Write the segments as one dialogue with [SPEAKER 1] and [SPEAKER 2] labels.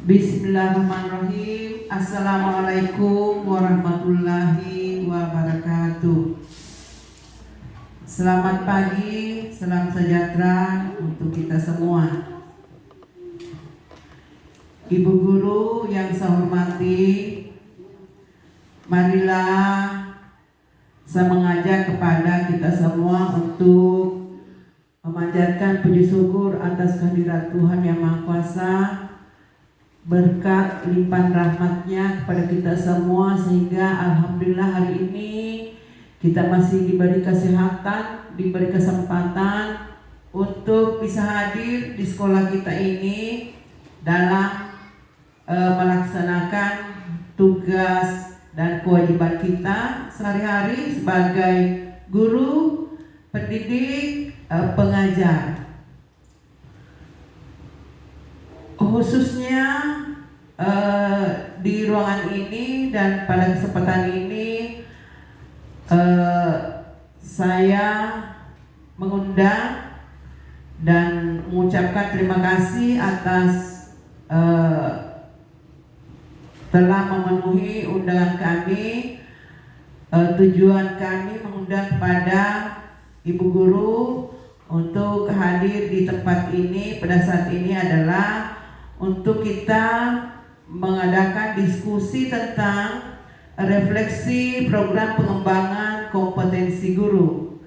[SPEAKER 1] Bismillahirrahmanirrahim. Assalamualaikum warahmatullahi wabarakatuh. Selamat pagi, salam sejahtera untuk kita semua. Ibu guru yang saya hormati, marilah saya mengajak kepada kita semua untuk memanjatkan puji syukur atas kehadirat Tuhan Yang Maha Kuasa, berkat limpahan rahmatnya kepada kita semua, sehingga alhamdulillah hari ini kita masih diberi kesehatan, diberi kesempatan untuk bisa hadir di sekolah kita ini dalam melaksanakan tugas dan kewajiban kita sehari-hari sebagai guru, pendidik, pengajar. Khususnya di ruangan ini dan pada kesempatan ini saya mengundang dan mengucapkan terima kasih atas telah memenuhi undangan kami. Tujuan kami mengundang kepada Ibu Guru untuk hadir di tempat ini pada saat ini adalah untuk kita mengadakan diskusi tentang refleksi program pengembangan kompetensi guru.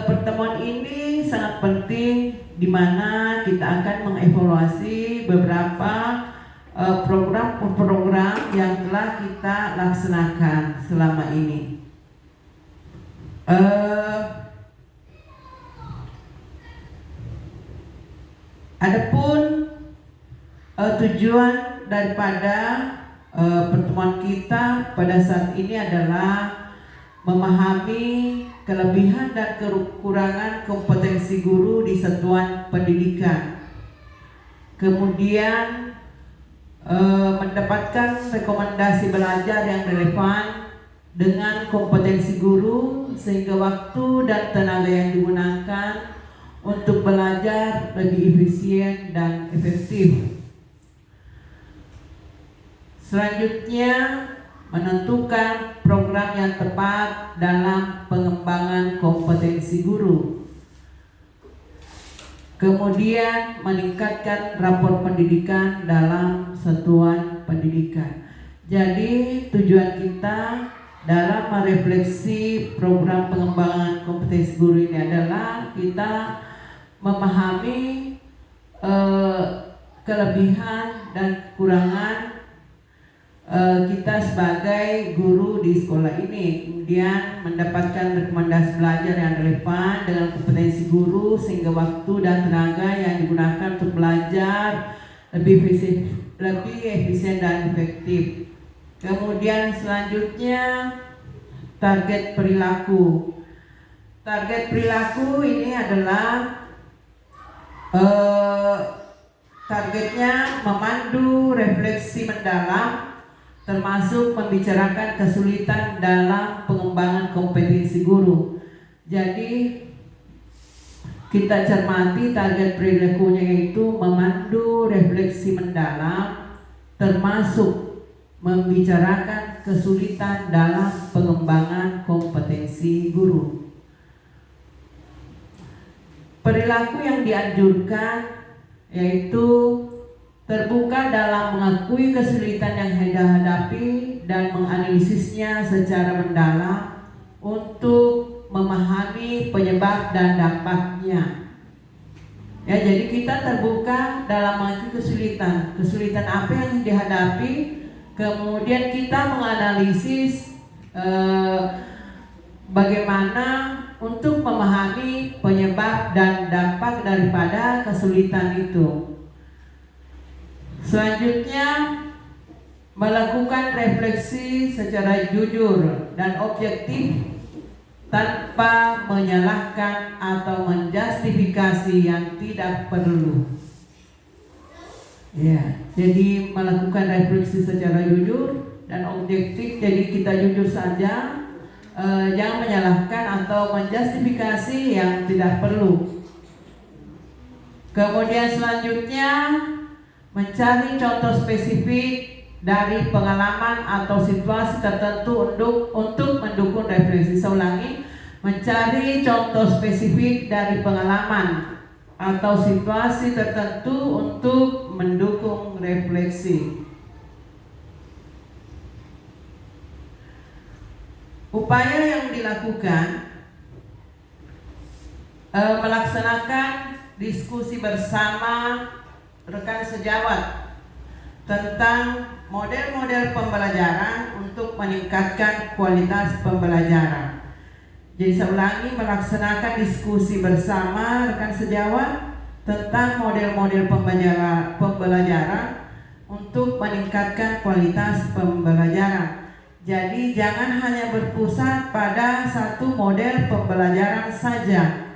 [SPEAKER 1] Pertemuan ini sangat penting di mana kita akan mengevaluasi beberapa program-program yang telah kita laksanakan selama ini. Adapun tujuan daripada pertemuan kita pada saat ini adalah memahami kelebihan dan kekurangan kompetensi guru di satuan pendidikan. Kemudian mendapatkan rekomendasi belajar yang relevan dengan kompetensi guru, sehingga waktu dan tenaga yang digunakan untuk belajar lebih efisien dan efektif. Selanjutnya, menentukan program yang tepat dalam pengembangan kompetensi guru. Kemudian, meningkatkan rapor pendidikan dalam satuan pendidikan. Jadi, tujuan kita dalam merefleksi program pengembangan kompetensi guru ini adalah kita memahami kelebihan dan kekurangan kita sebagai guru di sekolah ini, kemudian mendapatkan rekomendasi belajar yang relevan dengan kompetensi guru, sehingga waktu dan tenaga yang digunakan untuk belajar lebih efisien dan efektif. Kemudian selanjutnya, target perilaku. Target perilaku ini adalah targetnya memandu refleksi mendalam, termasuk membicarakan kesulitan dalam pengembangan kompetensi guru. Jadi kita cermati target perilakunya, yaitu memandu refleksi mendalam, termasuk membicarakan kesulitan dalam pengembangan kompetensi guru. Perilaku yang dianjurkan yaitu terbuka dalam mengakui kesulitan yang dihadapi dan menganalisisnya secara mendalam untuk memahami penyebab dan dampaknya. Ya, jadi kita terbuka dalam mengakui kesulitan apa yang dihadapi, kemudian kita menganalisis bagaimana untuk memahami penyebab dan dampak daripada kesulitan itu. Selanjutnya, melakukan refleksi secara jujur dan objektif tanpa menyalahkan atau menjustifikasi yang tidak perlu. Ya, jadi melakukan refleksi secara jujur dan objektif, jadi kita jujur saja. Jangan menyalahkan atau menjustifikasi yang tidak perlu. Kemudian selanjutnya, mencari contoh spesifik dari pengalaman atau situasi tertentu untuk mendukung refleksi. Saya ulangi, mencari contoh spesifik dari pengalaman atau situasi tertentu untuk mendukung refleksi. Upaya yang dilakukan melaksanakan diskusi bersama rekan sejawat tentang model-model pembelajaran untuk meningkatkan kualitas pembelajaran. Jadi saya ulangi, melaksanakan diskusi bersama rekan sejawat tentang model-model pembelajaran untuk meningkatkan kualitas pembelajaran. Jadi jangan hanya berpusat pada satu model pembelajaran saja.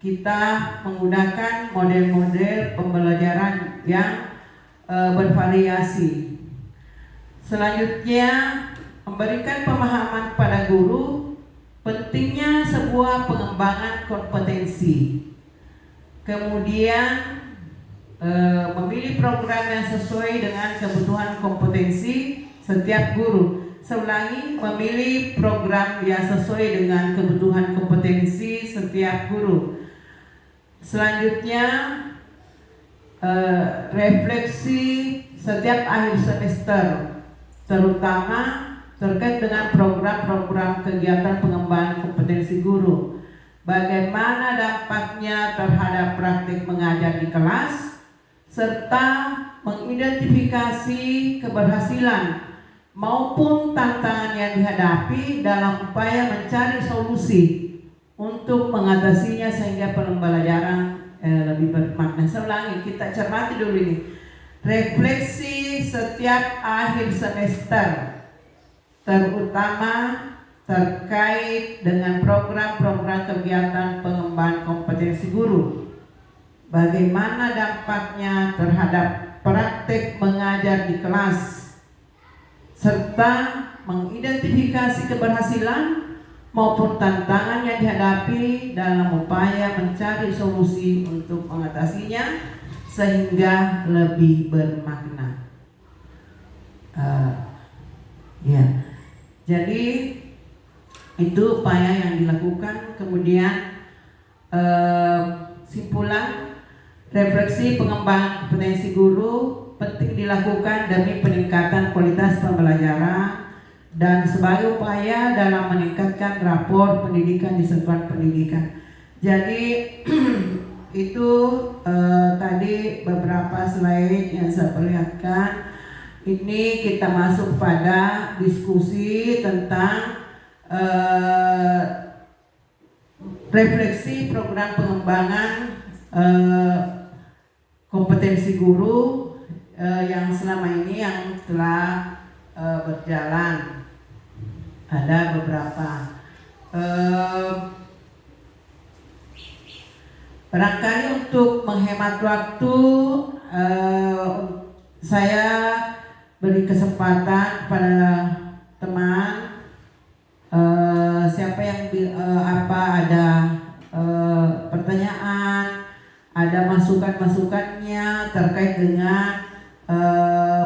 [SPEAKER 1] Kita menggunakan model-model pembelajaran yang bervariasi. Selanjutnya, memberikan pemahaman pada guru pentingnya sebuah pengembangan kompetensi. Kemudian memilih program yang sesuai dengan kebutuhan kompetensi setiap guru. Saya ulangi, memilih program yang sesuai dengan kebutuhan kompetensi setiap guru. Selanjutnya, refleksi setiap akhir semester, terutama terkait dengan program-program kegiatan pengembangan kompetensi guru. Bagaimana dampaknya terhadap praktik mengajar di kelas, serta mengidentifikasi keberhasilan maupun tantangan yang dihadapi dalam upaya mencari solusi untuk mengatasinya sehingga pembelajaran lebih bermakna. Saya ulangi, kita cermati dulu ini. Refleksi setiap akhir semester, terutama terkait dengan program-program kegiatan pengembangan kompetensi guru. Bagaimana dampaknya terhadap praktek mengajar di kelas, serta mengidentifikasi keberhasilan maupun tantangan yang dihadapi dalam upaya mencari solusi untuk mengatasinya sehingga lebih bermakna. Jadi itu upaya yang dilakukan. Kemudian simpulan, refleksi pengembangan kompetensi guru penting dilakukan demi peningkatan kualitas pembelajaran dan sebagai upaya dalam meningkatkan rapor pendidikan di satuan pendidikan. Jadi itu tadi beberapa slide yang saya perlihatkan. Ini kita masuk pada diskusi tentang refleksi program pengembangan kompetensi guru yang selama ini yang telah berjalan. Ada beberapa. Barangkali untuk menghemat waktu, saya beri kesempatan pada teman, siapa yang ada pertanyaan, ada masukan-masukannya terkait dengan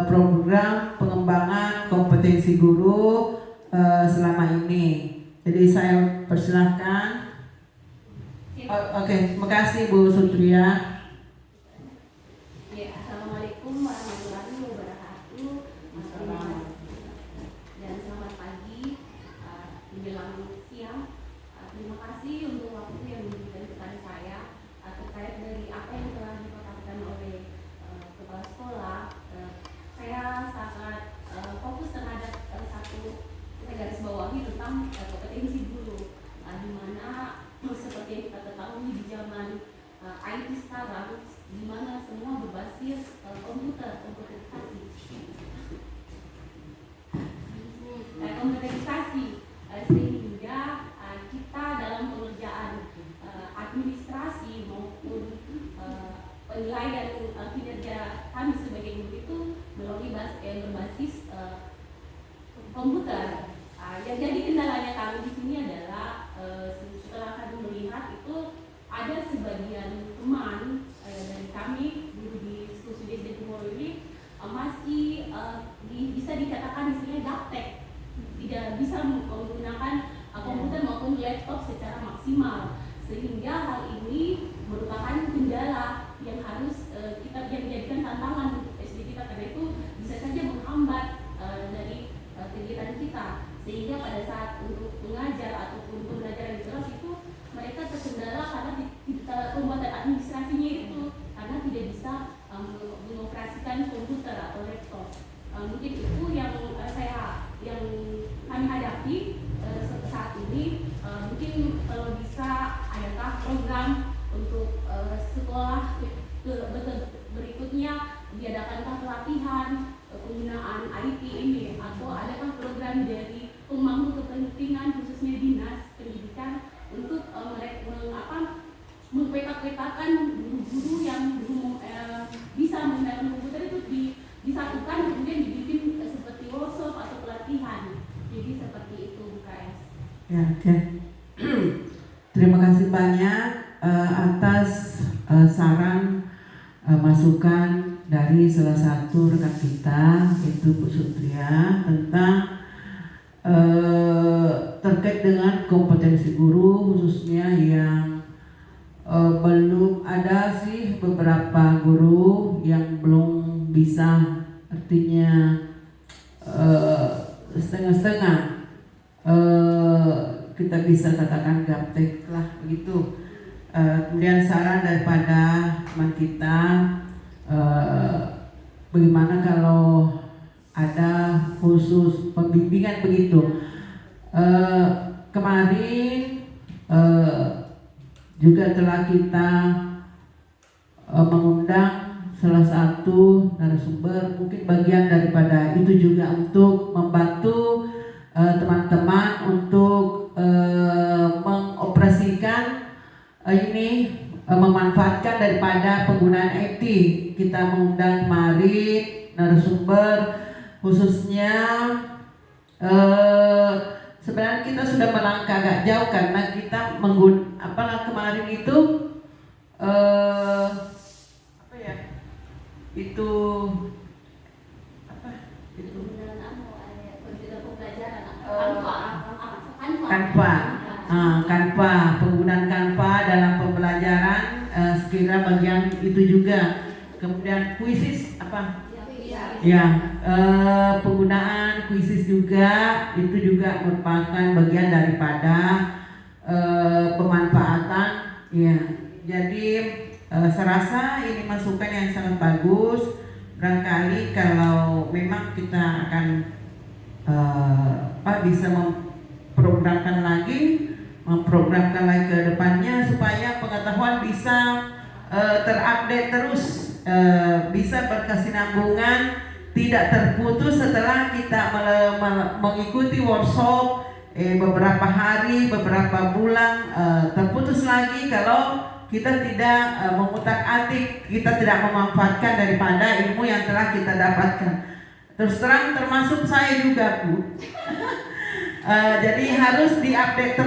[SPEAKER 1] program pengembangan kompetensi guru selama ini. Jadi saya persilahkan. Oke, terima kasih Bu Sutria.
[SPEAKER 2] Assalamualaikum warahmatullahi wabarakatuh. Dan selamat pagi menjelang siang. Terima kasih untuk waktu yang diberikan kepada saya terkait dari apa yang telah dipaparkan oleh kepala sekolah. Saya sangat fokus terhadap satu garis bawahi tentang kompetensi guru, di mana seperti yang kita ketahui di zaman IT sekarang, di mana semua berbasis komputerisasi, sehingga kita dalam pengerjaan administrasi maupun penilaian kinerja kami sebagai guru itu melalui berbasis komputer. Yang jadi kendalanya kami di sini adalah setelah kami melihat itu ada sebagian teman dari kami guru di Studi SD Timur ini masih bisa dikatakan istilahnya gaptek, tidak bisa menggunakan komputer maupun laptop secara maksimal, sehingga hal ini merupakan kendala yang harus kita yang dijadikan tantangan untuk SD kita, karena itu bisa saja menghambat dari kegiatan kita, sehingga pada saat untuk mengajar ataupun pembelajaran di kelas itu mereka terkendala karena pembuatan administrasinya itu, karena tidak bisa mengoperasikan komputer atau laptop. Mungkin itu yang kami hadapi saat ini. Mungkin kalau bisa adakah program untuk sekolah berikutnya, diadakankah pelatihan penggunaan IT ini, atau adakah program dari pemangku kepentingan khususnya dinas pendidikan untuk mempetakan guru-guru yang belum bisa menggunakan komputer itu disatukan, kemudian dibikin seperti workshop atau pelatihan. Jadi seperti itu, KS.
[SPEAKER 1] Ya, oke. Terima kasih banyak atas saran masukan dari salah satu rekan kita, yaitu Bu Sutria, tentang terkait dengan kompetensi guru, khususnya yang belum ada sih beberapa guru yang belum bisa, artinya setengah-setengah, kita bisa katakan gaptek lah begitu. Kemudian saran daripada teman kita, bagaimana kalau ada khusus pembimbingan begitu. Kemarin juga telah kita mengundang salah satu narasumber, mungkin bagian daripada itu juga untuk membantu teman-teman untuk mengoperasikan memanfaatkan daripada penggunaan IT. Kita mengundang kemarin narasumber, khususnya sebenarnya kita sudah melangkah agak jauh karena kita kemarin itu Canva, penggunaan Canva dalam pembelajaran, sekira bagian itu juga. Kemudian kuisis penggunaan kuisis juga, itu juga merupakan bagian daripada pemanfaatan. Ya, jadi saya rasa ini masukan yang sangat bagus. Barangkali kalau memang kita akan bisa memprogramkan lagi ke depannya, supaya pengetahuan bisa terupdate terus, bisa berkesinambungan, tidak terputus setelah kita mengikuti workshop beberapa hari, beberapa bulan, terputus lagi kalau kita tidak mengutak-atik, kita tidak memanfaatkan daripada ilmu yang telah kita dapatkan. Terus terang termasuk saya juga, Bu. Jadi harus diupdate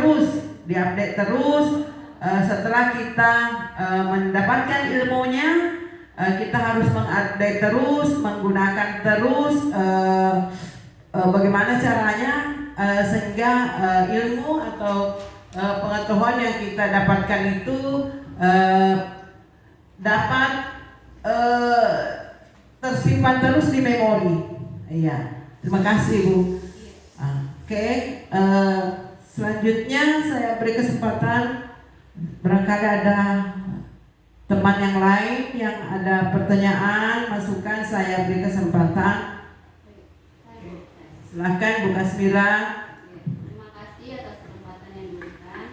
[SPEAKER 1] terus. Setelah kita mendapatkan ilmunya, kita harus mengupdate terus, menggunakan terus bagaimana caranya sehingga ilmu atau pengetahuan yang kita dapatkan itu dapat tersimpan terus di memori. Iya, terima kasih, Bu. Oke, selanjutnya saya beri kesempatan, barangkali ada teman yang lain yang ada pertanyaan, masukan, saya beri kesempatan. Silakan Bu Kasmira.
[SPEAKER 2] Terima kasih atas kesempatan yang diberikan.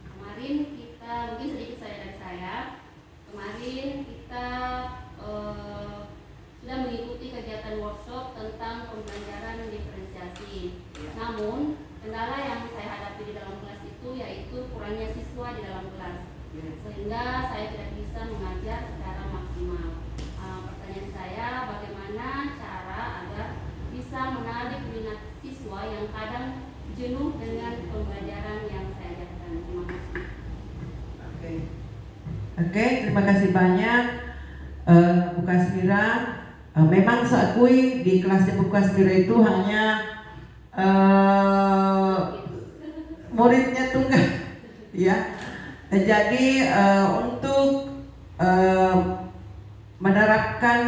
[SPEAKER 2] Kemarin kita, mungkin sedikit dari saya. Kemarin kita sudah mengikuti kegiatan workshop tentang pembelajaran diferensiasi. Namun kendala yang saya hadapi di dalam kelas itu yaitu kurangnya siswa di dalam kelas, sehingga saya tidak bisa mengajar secara maksimal. Pertanyaan saya, bagaimana cara agar bisa menarik minat siswa yang kadang jenuh dengan pembelajaran yang saya ajarkan? Terima kasih.
[SPEAKER 1] Oke, terima kasih banyak. Bukasmira. Memang saya akui di kelasnya Bukasmira itu hanya muridnya tunggal, ya. Jadi untuk menerapkan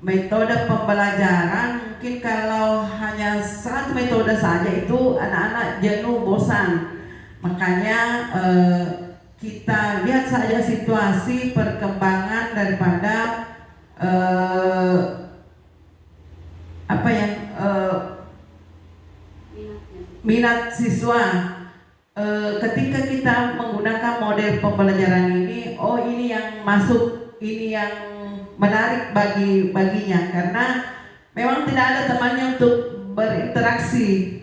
[SPEAKER 1] metode pembelajaran, mungkin kalau hanya satu metode saja itu anak-anak jenuh, bosan. Makanya kita lihat saja situasi perkembangan daripada minat siswa. Ketika kita menggunakan model pembelajaran ini, oh ini yang masuk, ini yang menarik baginya, karena memang tidak ada temannya untuk berinteraksi.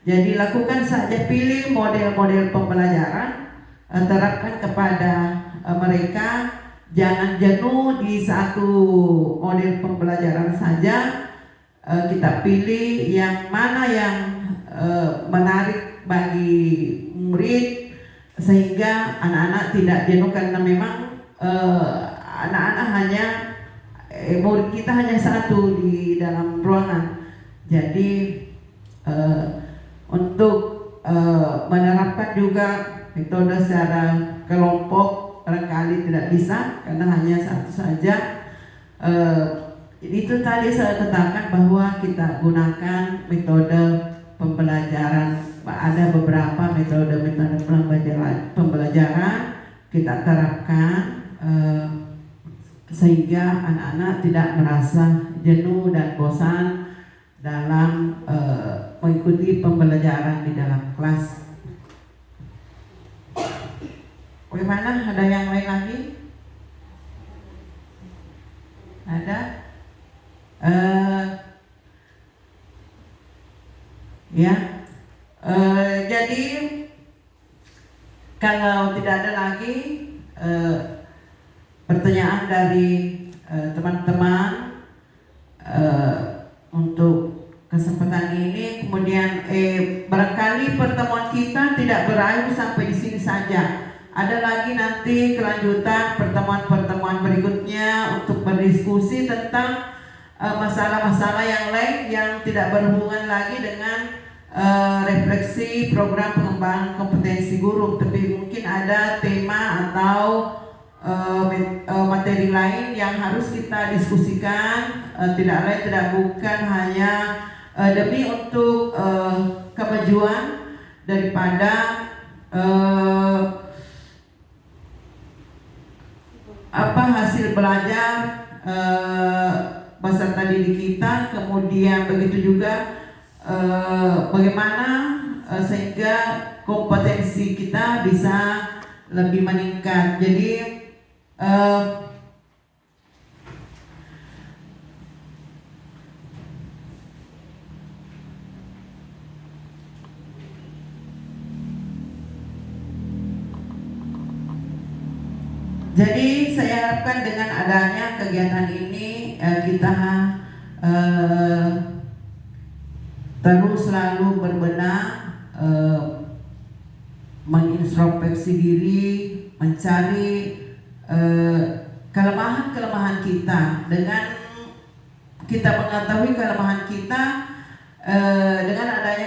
[SPEAKER 1] Jadi lakukan saja, pilih model-model pembelajaran, terapkan kepada mereka. Jangan jenuh di satu model pembelajaran saja. Kita pilih yang mana yang menarik bagi murid sehingga anak-anak tidak jenuh, karena memang anak-anak hanya murid kita hanya satu di dalam ruangan. Jadi untuk menerapkan juga metode secara kelompok barangkali tidak bisa karena hanya satu saja. Itu tadi saya katakan bahwa kita gunakan metode pembelajaran. Ada beberapa metode pembelajaran kita terapkan sehingga anak-anak tidak merasa jenuh dan bosan dalam mengikuti pembelajaran di dalam kelas. Bagaimana? Ada yang lain lagi? Ada? Ya. Jadi kalau tidak ada lagi pertanyaan dari teman-teman untuk kesempatan ini, kemudian barangkali pertemuan kita tidak berakhir sampai di sini saja. Ada lagi nanti kelanjutan pertemuan-pertemuan berikutnya untuk berdiskusi tentang masalah-masalah yang lain yang tidak berhubungan lagi dengan refleksi program pengembangan kompetensi guru, tapi mungkin ada tema atau materi lain yang harus kita diskusikan. Tidak lain tidak bukan hanya demi untuk kemajuan daripada hasil belajar peserta didik kita, kemudian begitu juga bagaimana sehingga kompetensi kita bisa lebih meningkat. Jadi saya harapkan dengan adanya kegiatan ini kita terus selalu berbenah, mengintrospeksi diri, mencari kelemahan-kelemahan kita. Dengan kita mengetahui kelemahan kita, dengan adanya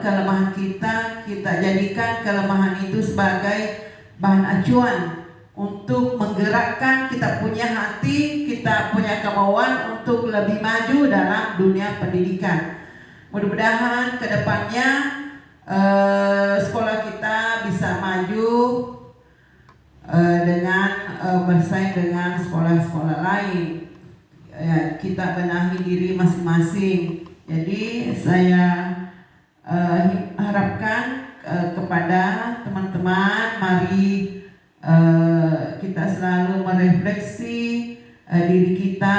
[SPEAKER 1] kelemahan kita, kita jadikan kelemahan itu sebagai bahan acuan untuk menggerakkan kita punya hati, kita punya kemauan untuk lebih maju dalam dunia pendidikan. Mudah-mudahan kedepannya sekolah kita bisa maju dengan bersaing dengan sekolah-sekolah lain. Kita benahi diri masing-masing. Jadi saya harapkan kepada teman-teman, mari kita selalu merefleksi diri kita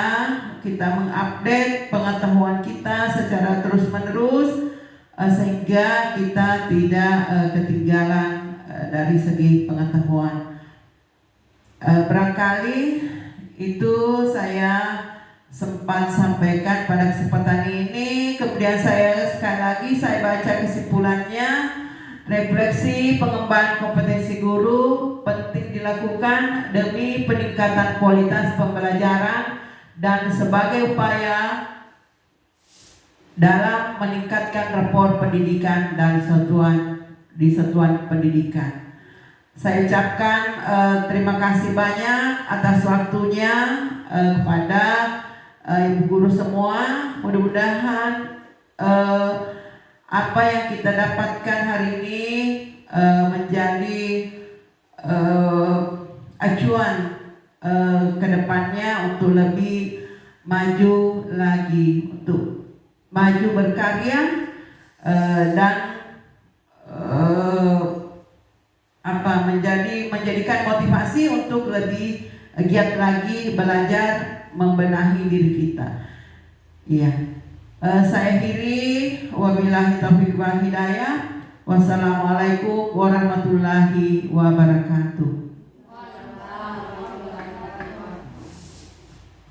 [SPEAKER 1] mengupdate pengetahuan kita secara terus-menerus sehingga kita tidak ketinggalan dari segi pengetahuan. Barangkali itu saya sempat sampaikan pada kesempatan ini. Kemudian sekali lagi saya baca kesimpulannya. Refleksi pengembangan kompetensi guru penting dilakukan demi peningkatan kualitas pembelajaran dan sebagai upaya dalam meningkatkan rapor pendidikan dan satuan pendidikan. Saya ucapkan terima kasih banyak atas waktunya kepada ibu guru semua. Mudah-mudahan apa yang kita dapatkan hari ini menjadi acuan ke depannya untuk lebih maju lagi, untuk maju berkarya dan menjadikan motivasi untuk lebih giat lagi belajar membenahi diri kita. Iya. Saya akhiri, wabillahi taufiq wal hidayah. Wassalamualaikum warahmatullahi wabarakatuh.